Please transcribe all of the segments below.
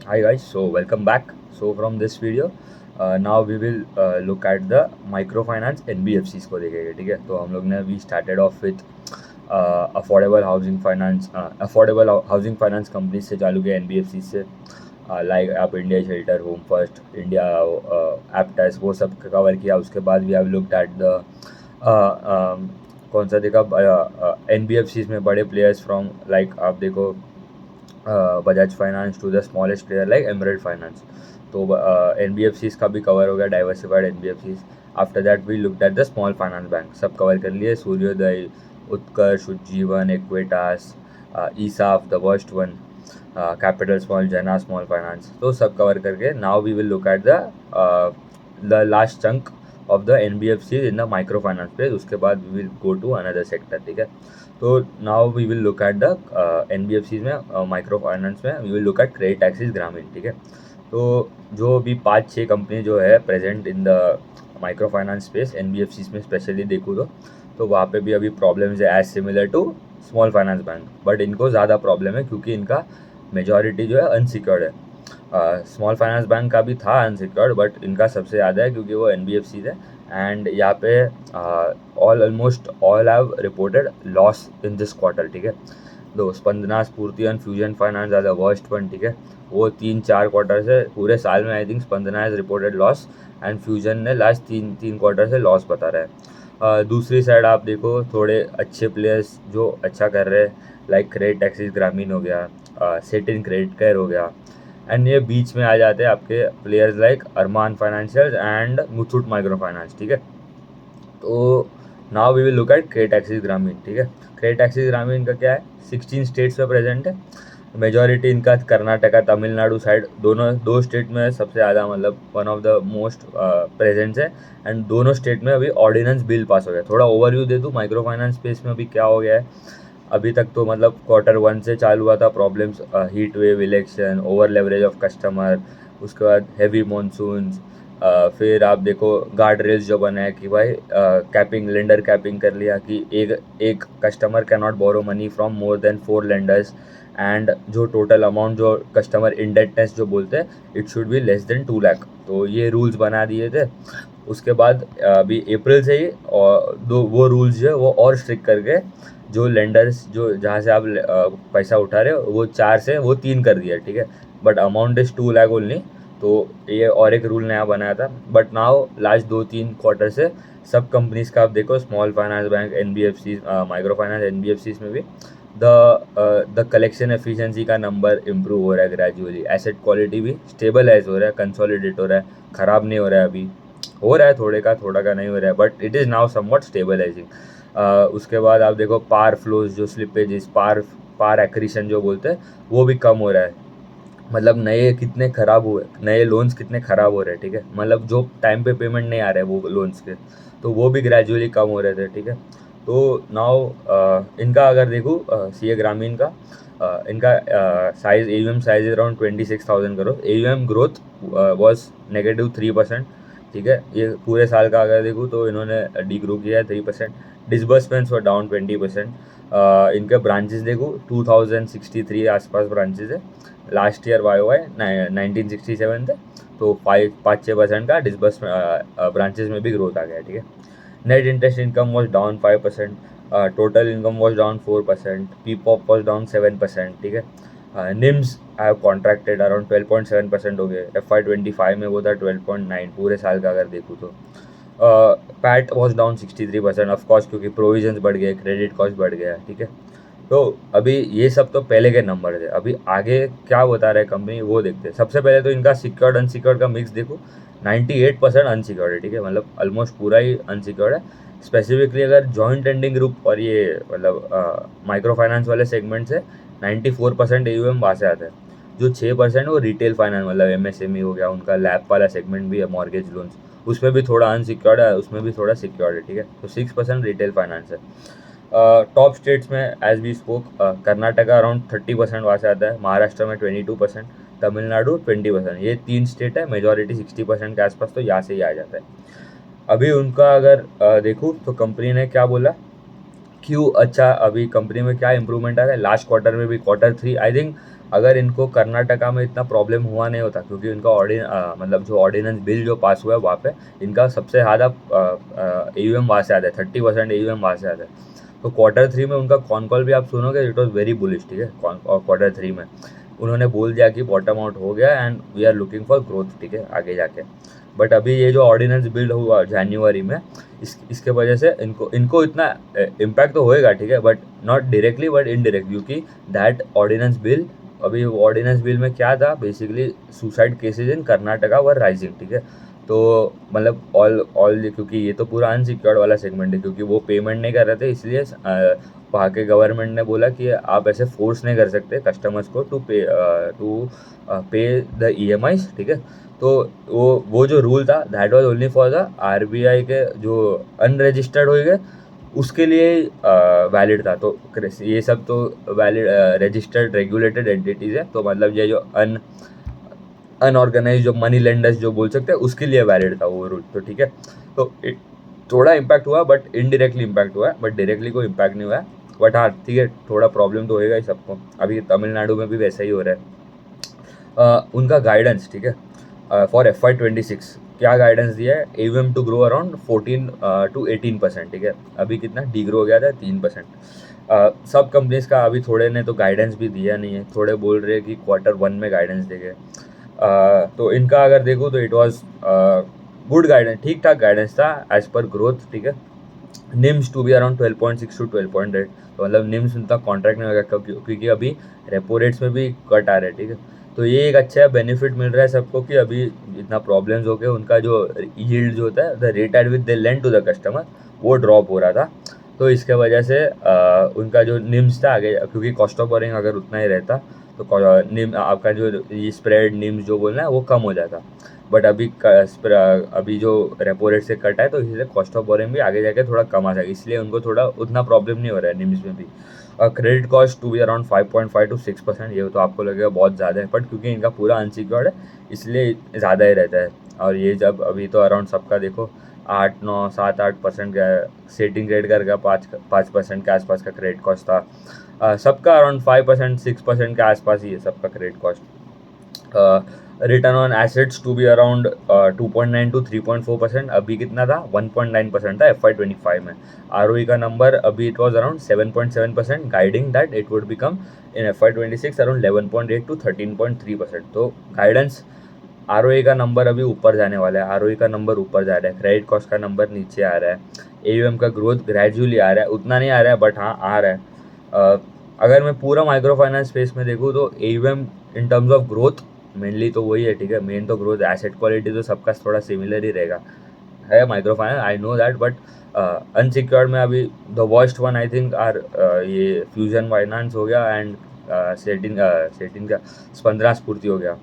Hi guys, so welcome back. So from this video, now we will look at the microfinance NBFCs को देखेंगे. ठीक है, तो हम लोग ने we started off with affordable housing finance company से चालू किया NBFC से, लाइक आप India shelter, home first, India Aptus, वो सब कवर किया. उसके बाद we have looked at the कौन सा देखा NBFCs में बड़े प्लेयर्स फ्रॉम, लाइक आप देखो Bajaj finance to the smallest player like emerald finance. तो NBFCs का भी कवर हो गया, diversified NBFCs. After that we looked at the small finance bank, सब कवर कर लिए. Suryoday, Utkarsh, Ujjivan, Equitas, ESAF the worst one, capital small, Jana small finance, तो सब कवर करके now we will look at the last chunk of the NBFCs in the micro finance page. उसके बाद we will go to another sector. ठीक है, तो now we will look at the NBFCs में, micro finance में we will look at CreditAccess Grameen. ठीक है, तो जो भी 5-6 कंपनी जो है present in the micro finance space NBFCs में स्पेशली देखूँ तो वहाँ पे भी अभी प्रॉब्लम्स है as similar to small finance bank, but इनको ज़्यादा प्रॉब्लम है क्योंकि इनका मेजॉरिटी जो है अनसिक्योर्ड है. स्मॉल फाइनेंस बैंक का भी था अनसिक्योर्ड, बट इनका सबसे ज़्यादा है क्योंकि वो NBFCs है. एंड यहाँ पे almost all have reported loss in this quarter. ठीक है, दो Spandana, Sphoorty and Fusion Finance are the worst one. ठीक है, वो 3-4 क्वार्टर से, पूरे साल में I think Spandana has reported loss and Fusion ने लास्ट तीन क्वार्टर से लॉस बता रहा है. दूसरी साइड आप देखो थोड़े अच्छे प्लेयर्स जो अच्छा कर रहे हैं, लाइक क्रेडिट एक्सिस ग्रामीण हो गया, सेटिन क्रेडिट केयर हो गया. एंड ये बीच में आ जाते हैं आपके players like Arman financial and Muthoot micro finance. ठीक है, तो now we will look at CreditAccess Grameen. ठीक है, क्रेडिट एक्सिस ग्रामीण का क्या है, 16 स्टेट्स में प्रेजेंट है. मेजॉरिटी इनका कर्नाटका, तमिलनाडु साइड, दो स्टेट में सबसे ज़्यादा, मतलब one of the most presents है. एंड दोनों स्टेट में अभी ऑर्डिनेंस बिल पास हो गया. थोड़ा ओवरव्यू दे दूँ माइक्रो फाइनेंस स्पेस में अभी क्या हो गया है. अभी तक तो मतलब क्वार्टर 1 से चालू हुआ था problems, heat wave, election, over leverage of customer, उसके बाद हैवी मानसून्स, फिर आप देखो गार्ड रेल्स जो बना है कि भाई कैपिंग, लेंडर कैपिंग कर लिया कि एक एक customer can not borrow money from more than 4 lenders. And जो टोटल अमाउंट जो कस्टमर इंडेटनेस जो बोलते हैं, it should be less than 2 lakh. तो ये रूल्स बना दिए थे. उसके बाद अभी अप्रैल से ही और दो वो रूल्स जो है वो और स्ट्रिक्ट करके, जो लेंडर्स जो जहाँ से आप पैसा उठा रहे हो वो 4 से वो 3 कर दिया. ठीक है, but amount is 2 lakh only. तो ये और एक रूल नया बनाया था. बट नाउ लास्ट 2-3 क्वार्टर से सब कंपनीज का आप देखो, small finance bank, NBFC, micro finance NBFCs में भी द कलेक्शन एफिशिएंसी का नंबर इम्प्रूव हो रहा है ग्रेजुअली. एसेट क्वालिटी भी स्टेबलाइज हो रहा है, कंसोलिडेट हो रहा है, ख़राब नहीं हो रहा है. अभी हो रहा है थोड़ा का नहीं हो रहा है, but it is now somewhat stabilizing. उसके बाद आप देखो पार फ्लोज, जो स्लिपेजेस, पार एक्रीशन जो बोलते हैं, वो भी कम हो रहा है. मतलब नए लोन्स कितने ख़राब हो रहे हैं. ठीक है, मतलब जो टाइम पे पेमेंट नहीं आ रहे हैं वो लोन्स के, तो वो भी ग्रेजुअली कम हो रहे थे. ठीक है, तो नाउ इनका अगर देखूँ CA ग्रामीण का, इनका size, AUM size is around 26,000 crore. AUM growth was -3%. ठीक है, ये पूरे साल का अगर देखूँ तो इन्होंने डी ग्रो किया है 3%. Disbursements were down 20%. इनके ब्रांचेस देखो 2063 आसपास ब्रांचेस है. लास्ट ईयर YOY 1967 थे. तो 5-6% का डिसबर्स ब्रांचेस में भी ग्रोथ आ गया. ठीक है, net interest income was down 5%. Total income was down 4%. PPOP was down 7%. ठीक है, निम्स हैव कॉन्ट्रैक्टेड अराउंड 12.7% हो गए. FY25 में वो था 12.9 पूरे साल का अगर देखूँ तो. पैट वॉज डाउन 63% ऑफकोर्स, क्योंकि प्रोविजंस बढ़ गए, क्रेडिट कॉस्ट बढ़ गया. ठीक है, तो अभी ये सब तो पहले के नंबर थे. अभी आगे क्या बता रहे कंपनी वो देखते हैं. सबसे पहले तो इनका सिक्योर्ड अनसिक्योर्ड का मिक्स देखो, 98% अनसिक्योर्ड है. ठीक है, मतलब ऑलमोस्ट पूरा ही अनसिक्योर्ड है. स्पेसिफिकली अगर जॉइंट लेंडिंग ग्रुप और ये मतलब माइक्रो फाइनेंस वाले सेगमेंट से 94% AUM वहाँ से आता है. जो 6% वो रिटेल फाइनेंस, मतलब MSME हो गया, उनका लैब वाला सेगमेंट भी है, मॉर्गेज लोन्स, उसमें भी थोड़ा अनसिक्योर्ड है, उसमें भी थोड़ा सिक्योर्ड है. ठीक है, तो 6% रिटेल फाइनेंस है. टॉप स्टेट्स में as we spoke, Karnataka around 30% वहाँ से आता है, महाराष्ट्र में 22%, तमिलनाडु 20%. ये 3 स्टेट है, मेजॉरिटी 60% के आसपास, तो यहाँ से ही आ जाता है. अभी उनका अगर देखूँ तो कंपनी ने क्या बोला, क्यों अच्छा अभी कंपनी में क्या इंप्रूवमेंट आ रहा है. लास्ट क्वार्टर में भी, Q3 आई थिंक अगर इनको कर्नाटका में इतना प्रॉब्लम हुआ नहीं होता, क्योंकि इनका मतलब जो ऑर्डिनेंस बिल जो पास हुआ है वहाँ पे इनका सबसे ज़्यादा AUM वहाँ से आता है, 30% AUM वहाँ से आता है। तो Q3 में उनका कॉन कॉल भी आप सुनोगे, इट वॉज वेरी बुलिश, ठीक है। Q3 में उन्होंने बोल दिया कि बॉटम आउट हो गया and we are looking for growth, ठीक है, आगे जाके। बट अभी ये जो ऑर्डिनेंस बिल्ड हुआ जनवरी में, इसके वजह से इनको इनको इतना इम्पैक्ट तो होएगा, ठीक है, but not directly but indirect, क्योंकि दैट ऑर्डिनेंस बिल, अभी ऑर्डिनेंस बिल में क्या था, basically suicide cases in Karnataka were rising, ठीक है। तो मतलब ऑल क्योंकि ये तो पूरा अनसिक्योर्ड वाला सेगमेंट है, क्योंकि वो पेमेंट नहीं कर रहे थे, इसलिए वहाँ के गवर्नमेंट ने बोला कि आप ऐसे फोर्स नहीं कर सकते कस्टमर्स को टू पे द EMIs, ठीक है। तो वो जो रूल था that was only for the RBI के जो अनरजिस्टर्ड हो गए उसके लिए वैलिड था। तो ये सब तो वैलिड रजिस्टर्ड रेगुलेटेड एंटिटीज़ है, तो मतलब ये जो अनऑर्गेनाइज जो मनी लेंडर्स जो बोल सकते हैं उसके लिए वैलिड था वो रूल, तो ठीक है। तो थोड़ा इम्पैक्ट हुआ, बट इनडायरेक्टली इम्पैक्ट हुआ है, बट डायरेक्टली कोई इम्पैक्ट नहीं हुआ है। बट हाँ ठीक है, थोड़ा प्रॉब्लम तो होएगा ही सबको। अभी तमिलनाडु में भी वैसा ही हो रहा है। उनका गाइडेंस, ठीक है, फॉर FY26 क्या गाइडेंस दिया है, AUM to grow around 14 to 18%, ठीक है। अभी कितना डी ग्रो हो गया था, 3%। सब कंपनीज का अभी थोड़े ने तो गाइडेंस भी दिया नहीं है, थोड़े बोल रहे हैं कि Q1 में गाइडेंस देंगे। तो इनका अगर देखो तो इट वॉज गुड गाइडेंस, ठीक ठाक गाइडेंस था एज पर ग्रोथ, ठीक है। NIMs to be around 12.6 to 12.8, तो मतलब निम्स उनका कॉन्ट्रैक्ट नहीं होगा, क्योंकि अभी रेपो रेट्स में भी कट आ रहे हैं, ठीक है। तो ये एक अच्छा बेनिफिट मिल रहा है सबको कि अभी इतना प्रॉब्लम्स हो गए, उनका जो यील्ड जो होता है, the rate at which they lend to the customer, वो ड्रॉप हो रहा था। तो इसके वजह से उनका जो निम्स था आगे, क्योंकि कॉस्ट ऑफ बोरिंग अगर उतना ही रहता तो निम आपका जो स्प्रेड निम्स जो बोलना है वो कम हो जाता। बट अभी जो रेपो रेट से कट है, तो इसलिए कॉस्ट ऑफ बोरिंग भी आगे जाके थोड़ा कम आ जाएगा, इसलिए उनको थोड़ा उतना प्रॉब्लम नहीं हो रहा है निम्स में भी। Credit cost to be around 5.5 to 6%, ये तो आपको लगेगा बहुत ज़्यादा है, बट क्योंकि इनका पूरा अनसिक्योर्ड है इसलिए ज़्यादा ही रहता है। और ये जब अभी तो अराउंड सबका देखो 8, 9, 7, 8% का सेटिंग रेट करके 5% के आसपास का क्रेडिट कॉस्ट था। सबका अराउंड 5%, 6% के आसपास ही है सबका credit cost. Return on assets to be around 2.9 to 3.4%, अभी कितना था, 1.9% था FY25 में। ROE का नंबर अभी it was around 7.7%, guiding that it would become in FY26 around 11.8 to 13.3%। तो गाइडेंस ROE का नंबर अभी ऊपर जाने वाला है, ROE का नंबर ऊपर जा रहा है, क्रेडिट कॉस्ट का नंबर नीचे आ रहा है, AUM का ग्रोथ ग्रेजुअली आ रहा है, उतना नहीं आ रहा है बट हाँ आ रहा है। अगर मैं पूरा माइक्रो फाइनेंस स्पेस में देखूँ तो AUM in terms of growth mainly तो वही है, ठीक है। मेन तो ग्रोथ, एसेट क्वालिटी तो सबका थोड़ा सिमिलर ही रहेगा, है micro finance, I know that. But unsecured में अभी the worst one I think are ये फ्यूजन फाइनेंस हो गया एंड सेटिन का स्पंदना स्फूर्ति हो गया।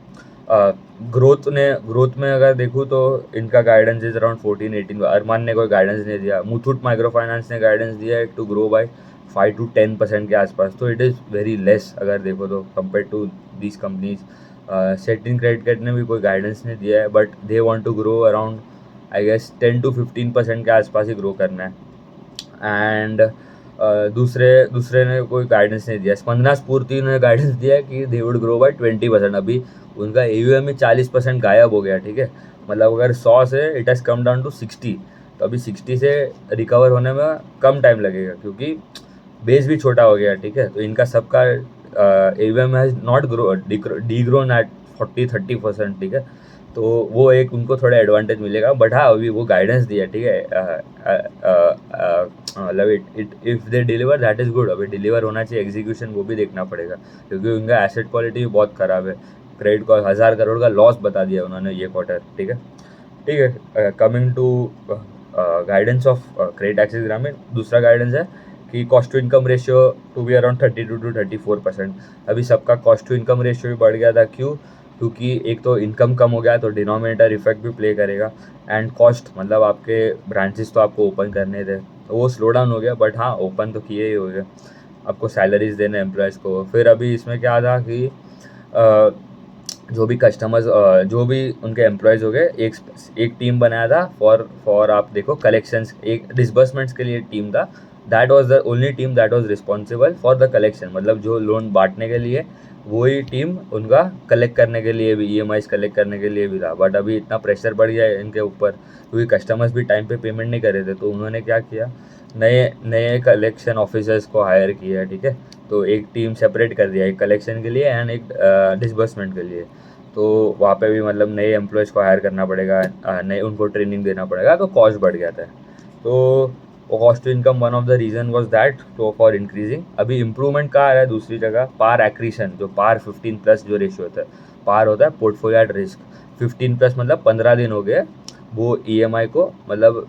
ग्रोथ में अगर देखूँ तो इनका गाइडेंस इज अराउंड 14-18, अरमान ने कोई गाइडेंस नहीं दिया। मुथूट माइक्रो फाइनेंस ने गाइडेंस दिया है टू ग्रो बाय 5 to 10% के आसपास, तो इट इज़ वेरी लेस अगर देखो तो compare to these companies. Satin credit card ने भी कोई गाइडेंस नहीं दिया है, but they want to grow around I guess 10 to 15% के आसपास ही ग्रो करना है। एंड दूसरे ने कोई गाइडेंस नहीं दिया। स्पंदना स्फूर्ति ने गाइडेंस दिया है कि दे वुड ग्रो बाय 20%। अभी उनका AUM में 40% गायब हो गया, ठीक है। मतलब अगर 100 से it has come down to 60, तो अभी 60 से रिकवर होने में कम टाइम लगेगा, क्योंकि बेस भी छोटा हो गया, ठीक है। तो इनका सबका AUM has not D grown at 40-30%, ठीक है। तो वो एक उनको थोड़ा एडवांटेज मिलेगा, बट हाँ अभी वो गाइडेंस दिया, ठीक है। मतलब it if they deliver that is good. अभी डिलीवर होना चाहिए, एग्जीक्यूशन वो भी देखना पड़ेगा, क्योंकि उनका एसेट क्वालिटी भी बहुत ख़राब है। क्रेडिट को 1000 करोड़ का लॉस बता दिया उन्होंने ये क्वार्टर, ठीक है। ठीक है, coming to guidance of CreditAccess Grameen, दूसरा गाइडेंस है कि cost to income ratio to be around 32 to 34%। अभी सबका कॉस्ट टू इनकम रेशियो भी बढ़ गया था, क्यों, क्योंकि एक तो इनकम कम हो गया तो डिनोमिनेटर इफेक्ट भी प्ले करेगा, एंड कॉस्ट मतलब आपके ब्रांचेस तो आपको ओपन करने थे तो वो स्लो डाउन हो गया, बट हाँ ओपन तो किए ही हो गए, आपको सैलरीज देने एम्प्लॉयज़ को। फिर अभी इसमें क्या था कि जो भी कस्टमर्स जो भी उनके एम्प्लॉयज़ हो गए, एक टीम बनाया था फॉर आप देखो कलेक्शंस, एक डिसबर्समेंट्स के लिए टीम था, that was the only team that was responsible for the collection, मतलब जो लोन बांटने के लिए वही टीम उनका कलेक्ट करने के लिए भी, ईएमआईज कलेक्ट करने के लिए भी था। बट अभी इतना प्रेशर बढ़ गया है इनके ऊपर क्योंकि कस्टमर्स भी टाइम पे पेमेंट नहीं कर रहे थे, तो उन्होंने क्या किया, नए नए कलेक्शन ऑफिसर्स को हायर किया, ठीक है। तो एक टीम सेपरेट कर दिया, एक कलेक्शन के लिए एंड एक डिसबर्समेंट के लिए। तो वहाँ पे भी मतलब नए एम्प्लॉयज़ को हायर करना पड़ेगा, नए उनको ट्रेनिंग देना पड़ेगा, तो कॉस्ट बढ़ जाता है। तो cost to income one of the reason was that तो फॉर इंक्रीजिंग। अभी इम्प्रूवमेंट कहाँ आ रहा है दूसरी जगह, पार एक्रीशन, जो पार 15+ जो रेशियो होता है, पार होता है पोर्टफोलियो एट रिस्क। 15+ मतलब 15 दिन हो गए वो ईएमआई को, मतलब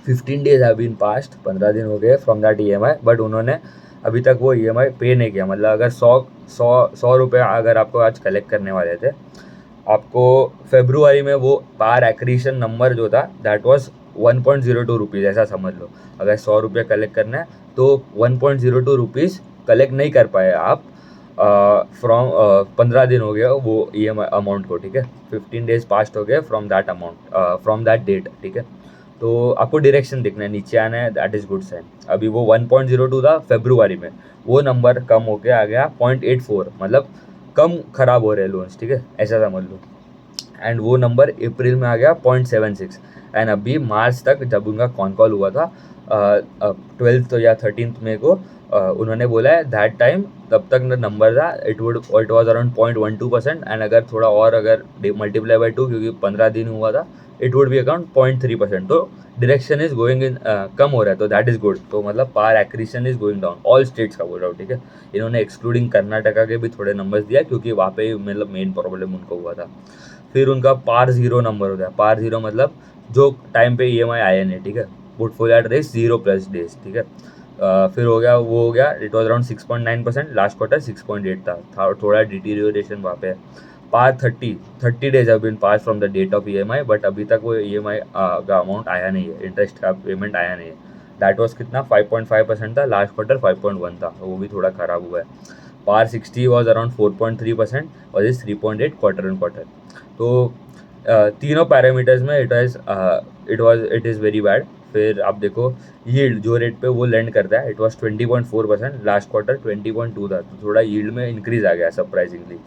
15 डेज हैव बीन पास्ट, 15 दिन हो गए फ्रॉम दैट ईएमआई, बट उन्होंने अभी तक वो ईएमआई पे नहीं किया। मतलब अगर 100 रुपये अगर आपको आज कलेक्ट करने वाले थे, आपको फरवरी में वो पार एक्रीशन नंबर जो था दैट वाज 1.02 रुपीज़, ऐसा समझ लो। अगर 100 रुपये कलेक्ट करना है तो 1.02 रुपीज़ कलेक्ट नहीं कर पाए आप फ्रॉम 15 दिन हो गया वो ईएमआई अमाउंट को, ठीक है। 15 डेज पास्ट हो गए from that amount, from that date, ठीक है। तो आपको डायरेक्शन देखना है, नीचे आना है, दैट इज़ गुड साइन। अभी वो 1.02 था फरवरी में, वो नंबर कम होके आ गया 0.84, मतलब कम खराब हो रहे हैं लोन्स, ठीक है, ऐसा समझ लो। एंड वो नंबर अप्रैल में आ गया 0.76। एंड अभी मार्च तक जब उनका कॉल हुआ था 12th या 13th में को, उन्होंने बोला है दैट टाइम तब तक नंबर था इट वाज अराउंड 0.12%। एंड अगर थोड़ा और अगर मल्टीप्लाई बाई 2 क्योंकि 15 दिन हुआ था, इट वुड बी अकाउंट 0.3%। तो डायरेक्शन इज गोइंग इन, कम हो रहा है, तो दैट इज गुड। तो मतलब PAR accretion is going down, all states का बोल रहा हूँ, ठीक है। इन्होंने एक्सक्लूडिंग कर्नाटका के भी थोड़े नंबर्स दिया क्योंकि वहाँ पे मतलब मेन प्रॉब्लम उनको हुआ था। फिर उनका पार जीरो नंबर होता है, पार जीरो मतलब जो टाइम पे ईएमआई आया नहीं, ठीक है, पोर्टफोलियो एट रिस्क 0+ डेज, ठीक है। फिर हो गया, वो हो गया, it was around 6.9%, last quarter 6.8 था थोड़ा डिटीरियोरेशन वहाँ पे। पार 30 days have been pass from the date of EMI, but अभी तक वो ईएमआई का अमाउंट आया नहीं है, इंटरेस्ट का पेमेंट आया नहीं है। दैट वॉज कितना 5.5% था, लास्ट क्वार्टर 5.1 था, वो भी थोड़ा खराब हुआ है। पार 60 वॉज अराउंड 4.3% और इज 3.8 क्वार्टर ऑन क्वार्टर। तो तीनों पैरामीटर्स में इट इज़ वेरी बैड। फिर आप देखो यील्ड जो रेट पे वो लैंड करता है, इट वाज 20.4%, लास्ट क्वार्टर 20.2 था, तो थोड़ा यील्ड में इंक्रीज आ गया सरप्राइजिंगली।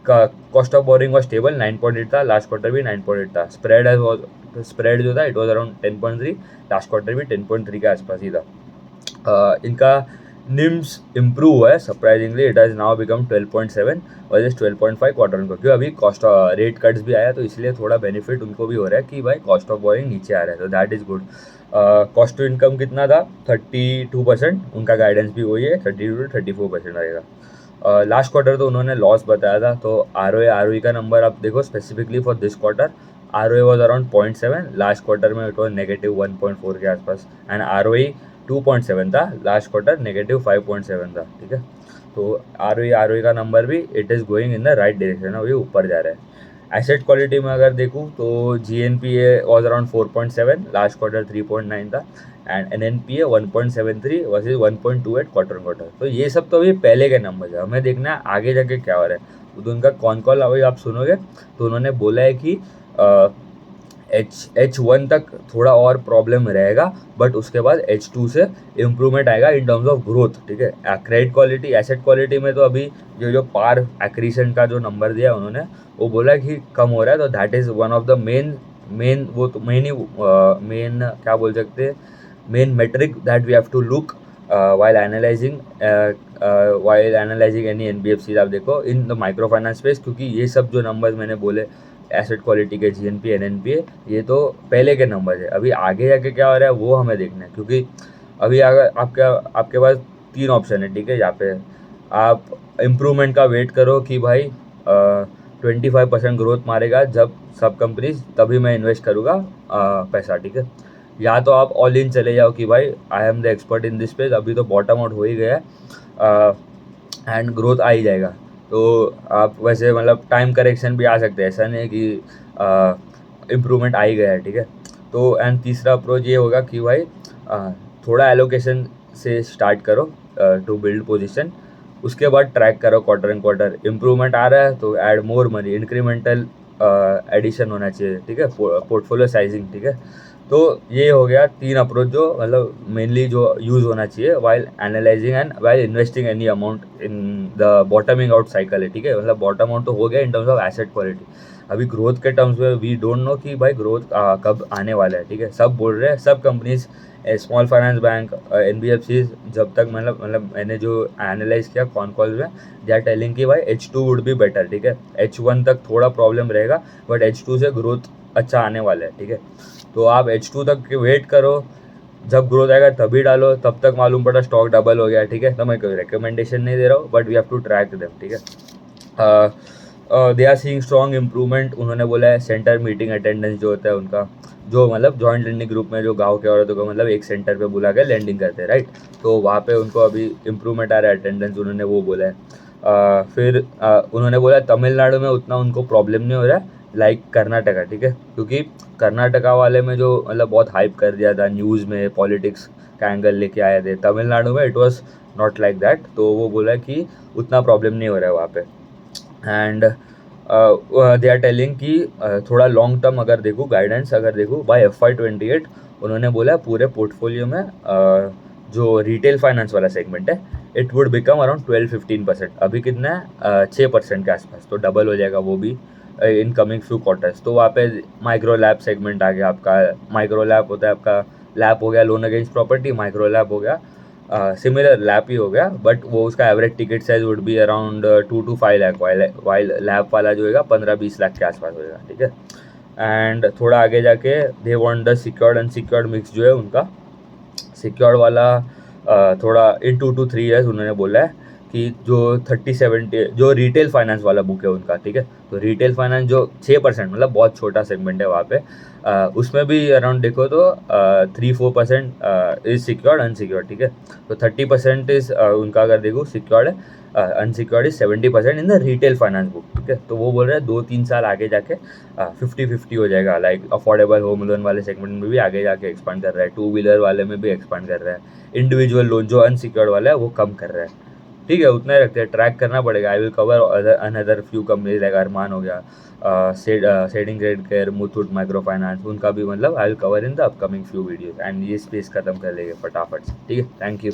का cost of boring was stable 9.8 था, लास्ट क्वार्टर भी 9.8 था। स्प्रेड जो था it was around 10.3, last quarter भी 10.3 के आसपास ही था। इनका निम्स इम्प्रूव हुआ है surprisingly, it has now become 12.7 versus 12.5 quarter को, क्योंकि अभी कॉस्ट रेट कट्स भी आया, तो इसलिए थोड़ा बेनिफिट उनको भी हो रहा है कि भाई कॉस्ट ऑफ बोरिंग नीचे आ रहा है, तो that is good. Cost to income कितना था 32%, उनका गाइडेंस भी वही है 32 to 34% रहेगा। लास्ट क्वार्टर तो उन्होंने लॉस बताया था, तो आर का नंबर आप देखो specifically for this quarter, are was around 0.7, last quarter में इट वॉज -1.4 के आसपास, एंड आर 2.7 था, लास्ट क्वार्टर -5.7 था, ठीक है। तो आर का नंबर भी it is going in the right direction, अभी ऊपर जा रहा है। एसेट क्वालिटी में अगर देखूँ तो GNPA was around 4.7, last quarter 3.9 था, and NNPA 1.73 versus 1.28 quarter quarter. तो ये सब तो अभी पहले के नंबर है, हमें देखना है आगे जाके क्या हो रहा है। तो उनका कॉल अभी आप सुनोगे तो उन्होंने बोला है कि H1 तक थोड़ा और प्रॉब्लम रहेगा, बट उसके बाद H2 से इम्प्रूवमेंट आएगा इन टर्म्स ऑफ ग्रोथ, ठीक है। क्रेडिट क्वालिटी, एसेट क्वालिटी में तो अभी जो पार एक्रीशन का जो नंबर दिया उन्होंने, वो बोला कि कम हो रहा है, तो that is one of the main वो तो मेन ही मेन क्या बोल सकते हैं, main metric that we have to look while analyzing any NBFCs। आप देखो इन द माइक्रो फाइनेंस स्पेस, क्योंकि ये सब जो नंबर्स मैंने बोले एसेट क्वालिटी के, GNPA NNPA, ये तो पहले के नंबर है। अभी आगे जाके क्या हो रहा है वो हमें देखना है, क्योंकि अभी अगर आपके पास 3 ऑप्शन है, ठीक है। यहाँ पे आप इम्प्रूवमेंट का वेट करो कि भाई 25% ग्रोथ मारेगा जब सब कंपनीज, तभी मैं इन्वेस्ट करूँगा पैसा, ठीक है। या तो आप ऑल इन चले जाओ कि भाई I am the expert in this space, अभी तो बॉटम आउट हो ही गया है एंड ग्रोथ आ ही जाएगा। तो आप वैसे मतलब टाइम करेक्शन भी आ सकते हैं, ऐसा नहीं है कि इम्प्रूवमेंट आ ही गया है, ठीक है। तो एंड तीसरा अप्रोच ये होगा कि भाई थोड़ा एलोकेशन से स्टार्ट करो टू बिल्ड पोजीशन, उसके बाद ट्रैक करो क्वार्टर एंड क्वार्टर, इम्प्रूवमेंट आ रहा है तो add more money, incremental addition होना चाहिए, ठीक है, पोर्टफोलियो साइजिंग, ठीक है। तो ये हो गया 3 अप्रोच जो मतलब मेनली जो यूज़ होना चाहिए while analysing and while investing any amount in the bottoming out cycle है, ठीक है। मतलब बॉटम आउट तो हो गया in terms of asset quality. अभी ग्रोथ के टर्म्स में वी डोंट नो कि भाई ग्रोथ कब आने वाला है, ठीक है। सब बोल रहे हैं, सब companies, small finance bank, NBFC, जब तक मतलब मैंने जो एनालाइज किया कॉन कॉल में, दे आर टेलिंग कि भाई H2 वुड बी बेटर, ठीक है। H1 तक थोड़ा प्रॉब्लम रहेगा बट H2 से ग्रोथ अच्छा आने वाला है, ठीक है। तो आप H2 तक वेट करो, जब ग्रोथ आएगा तभी डालो। तब तक मालूम पड़ा स्टॉक डबल हो गया, ठीक है। तो मैं कोई रिकमेंडेशन नहीं दे रहा हूँ but we have to track them, ठीक है। They are seeing strong improvement. उन्होंने बोला है सेंटर मीटिंग अटेंडेंस जो होता है उनका, जो मतलब जॉइंट लैंडिंग ग्रुप में जो गांव के औरतों को मतलब एक सेंटर पे बुला के लैंडिंग करते हैं, राइट। तो वहाँ पे उनको अभी इम्प्रूवमेंट आ रहा है अटेंडेंस, उन्होंने वो बोला है। फिर उन्होंने बोला तमिलनाडु में उतना उनको प्रॉब्लम नहीं हो रहा है लाइक कर्नाटका, ठीक है। क्योंकि कर्नाटका वाले में जो मतलब बहुत हाइप कर दिया था न्यूज़ में, पॉलिटिक्स का एंगल लेके आए थे, तमिलनाडु में it was not like that. तो वो बोला कि उतना प्रॉब्लम नहीं हो रहा है वहाँ पे। एंड दे आर टेलिंग कि थोड़ा लॉन्ग टर्म अगर देखूँ, गाइडेंस अगर देखूँ बाय FY28, उन्होंने बोला पूरे पोर्टफोलियो में जो रिटेल फाइनेंस वाला सेगमेंट है इट वुड बिकम अराउंड 12-15%। अभी कितना है 6% के आसपास, तो डबल हो जाएगा वो भी इन कमिंग फ्यू क्वार्टर्स। तो वहाँ पे माइक्रो लैब सेगमेंट आ गया आपका। माइक्रो लैब होता है आपका, लैब हो गया loan against property, micro lab हो गया सिमिलर लैब ही हो गया बट वो उसका average ticket size would be around 2 to 5 lakh, while lab वाला जो होगा 15-20 लाख के आसपास होगा, ठीक है। एंड थोड़ा आगे जाके they want the secured unsecured mix जो है उनका, सिक्योर्ड वाला थोड़ा इन 2 to 3 years उन्होंने बोला है कि जो 30-70 जो रिटेल फाइनेंस वाला बुक है उनका, ठीक है। तो रिटेल फाइनेंस जो 6% मतलब बहुत छोटा सेगमेंट है वहाँ पे, उसमें भी अराउंड देखो तो 3-4% इज सिक्योर्ड अनसिक्योर्ड, ठीक है। तो 30% इज उनका अगर देखो सिक्योर्ड है, unsecured is 70% in the retail finance book, ठीक है। तो वो बोल रहे हैं 2-3 साल आगे जाके 50-50 हो जाएगा, लाइक अफोर्डेबल होम लोन वाले सेगमेंट में भी आगे जाके एक्सपांड कर रहा है, 2 व्हीलर वाले में भी एक्सपांड कर रहा है, इंडिविजुअल लोन जो अनसिक्योर्ड वाला है वो कम कर रहा है, ठीक है। उतना ही रखते हैं, ट्रैक करना पड़ेगा। I will cover another few companies like Arman हो गया, Satin credit care, Muthoot micro finance, उनका भी मतलब I will cover in the upcoming few videos. And ये स्पेस खत्म कर लेंगे फटाफट से, ठीक है। Thank you.